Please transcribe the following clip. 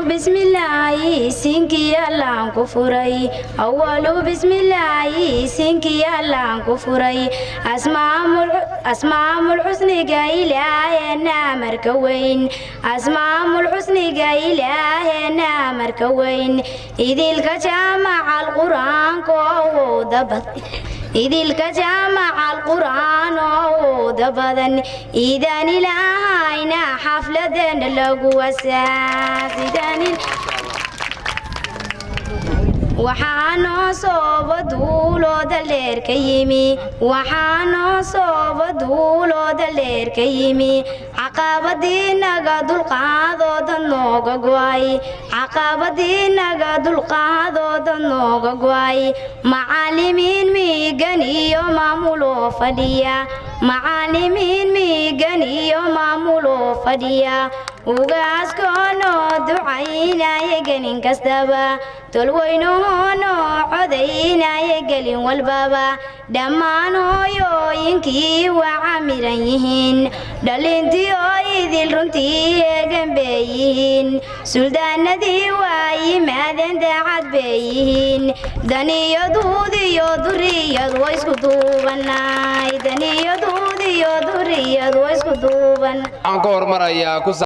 بسم الله سينكي الله كفري أول بسم الله سينكي الله كفري أسماء الحسن قايلة نامر كوين أسماء الحسن قايلة نامر كوين إذ الكجامع القرآن كو دبت إذ الكجامع القرآن دبدن إذا نلاهينا حفلة لغو وسافدان waxaanoo sooba duulooda leerka yimi waxaanoo sooba duulooda leerka yimi caqabadii naga dulqaadooda nooga go'ay caqabadii naga dulqaadooda nooga go'ay macallimiin miigan iyo maamuloo fadhiya macallimiin miigan iyo maamuloo fadhiya ugaaskoonoo ducaynaya gelin kastaba tolweynoonoo codaynaya gelin walbaba dhammaan hooyooyinkii waa camiran yihiin dhalintii oo idil runtii eegan bay yihiin suldaanadii waa yimaadeen daacad bay yihiin daniyo duud iyo duriyad waa isku duubanay daniyo duud iyo duriyad waa isku duuban